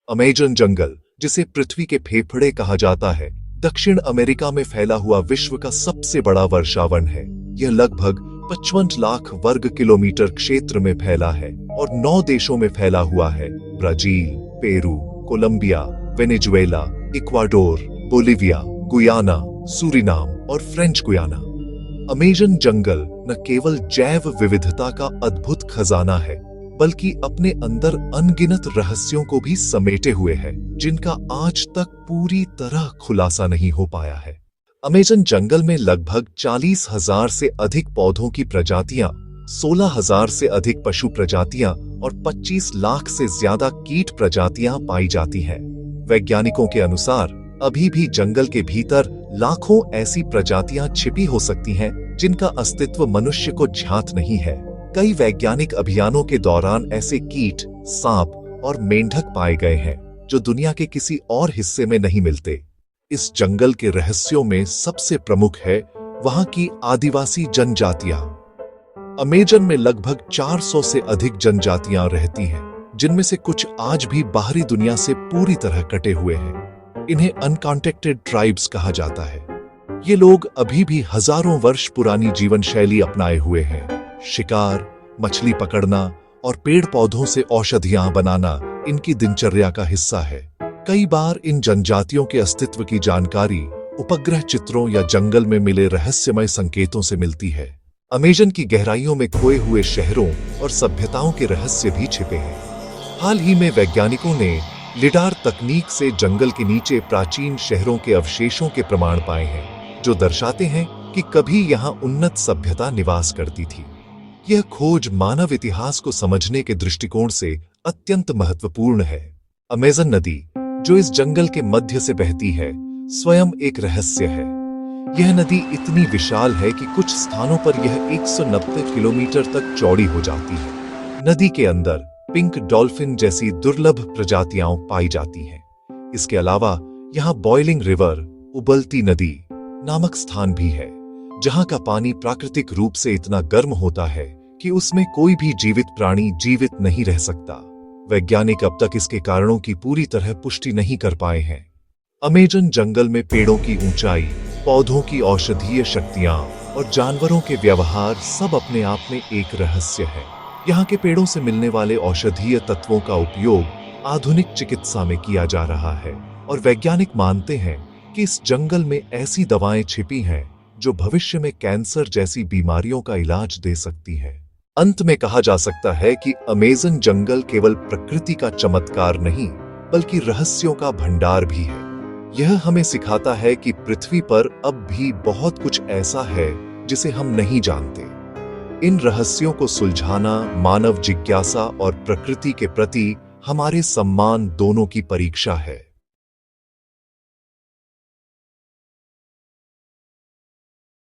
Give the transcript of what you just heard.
Amazon जंगल, जिसे पृथ्वी के फेफड़े कहा जाता है, दक्षिण अमेरिका में फैला हुआ विश्व का सबसे बड़ा वर्षावन है। यह लगभग 55 लाख वर्ग किलोमीटर क्षेत्र में फैला है और 9 देशों में फैला हुआ है: Brazil, Peru, Colombia, Venezuela, Ecuador, Bolivia, Guyana, Suriname और फ्रेंच गुयाना। अमेज़न जंगल न केवल जैव विविधता का अद्भुत खजाना है, बल्कि अपने अंदर अनगिनत रहस्यों को भी समेटे हुए है, जिनका आज तक पूरी तरह खुलासा नहीं हो पाया है। अमेज़न जंगल में लगभग 40,000 से अधिक पौधों की प्रजातियां, 16,000 से अधिक पशु प्रजातियां और 25 लाख से ज्यादा कीट प्रजातियां पाई जाती हैं। वैज्ञानिकों के अनुसार अभी भी जंगल के भीतर लाखों ऐसी प्रजातियां छिपी हो सकती हैं, जिनका अस्तित्व मनुष्य को ज्ञात नहीं है। कई वैज्ञानिक अभियानों के दौरान ऐसे कीट, सांप और मेंढक पाए गए हैं, जो दुनिया के किसी और हिस्से में नहीं मिलते। इस जंगल के रहस्यों में सबसे प्रमुख है वहां की आदिवासी जनजातियां। अमेज़न में लगभग 400 से अधिक जनजातियां रहती हैं, जिनमें से कुछ आज भी बाहरी दुनिया से पूरी तरह कटे हुए हैं। इन्हें अनकॉन्टेक्टेड ट्राइब्स कहा जाता है। ये लोग अभी भी हजारों वर्ष पुरानी जीवन शैली अपनाए हुए हैं। शिकार, मछली पकड़ना और पेड़ पौधों से औषधियां बनाना इनकी दिनचर्या का हिस्सा है। कई बार इन जनजातियों के अस्तित्व की जानकारी उपग्रह चित्रों या जंगल में मिले रहस्यमय संकेतों से मिलती है। अमेज़न की गहराइयों में खोए हुए शहरों और सभ्यताओं के रहस्य भी छिपे हैं। हाल ही में वैज्ञानिकों ने लिडार तकनीक से जंगल के नीचे प्राचीन शहरों के अवशेषों के प्रमाण पाए हैं, जो दर्शाते हैं कि कभी यहां उन्नत सभ्यता निवास करती थी। यह खोज मानव इतिहास को समझने के दृष्टिकोण से अत्यंत महत्वपूर्ण है। अमेज़न नदी, जो इस जंगल के मध्य से बहती है, स्वयं एक रहस्य है। यह नदी इतनी विशाल है कि कुछ स्थानों पर यह 190 किलोमीटर तक चौड़ी हो जाती है। नदी के अंदर पिंक डॉल्फिन जैसी दुर्लभ प्रजातियां पाई जाती हैं। इसके अलावा यहाँ बॉइलिंग रिवर, उबलती नदी नामक स्थान भी है, जहां का पानी प्राकृतिक रूप से इतना गर्म होता है कि उसमें कोई भी जीवित प्राणी जीवित नहीं रह सकता। वैज्ञानिक अब तक इसके कारणों की पूरी तरह पुष्टि नहीं कर पाए हैं। अमेज़न जंगल में पेड़ों की ऊंचाई, पौधों की औषधीय शक्तियां और जानवरों के व्यवहार सब अपने आप में एक रहस्य है। यहाँ के पेड़ों से मिलने वाले औषधीय तत्वों का उपयोग आधुनिक चिकित्सा में किया जा रहा है और वैज्ञानिक मानते हैं कि इस जंगल में ऐसी दवाएं छिपी हैं जो भविष्य में कैंसर जैसी बीमारियों का इलाज दे सकती हैं। अंत में कहा जा सकता है कि अमेज़न जंगल केवल प्रकृति का चमत्कार नहीं, बल्कि रहस्यों का भंडार भी है। यह हमें सिखाता है कि पृथ्वी पर अब भी बहुत कुछ ऐसा है जिसे हम नहीं जानते। इन रहस्यों को सुलझाना मानव जिज्ञासा और प्रकृति के प्रति हमारे सम्मान दोनों की परीक्षा है।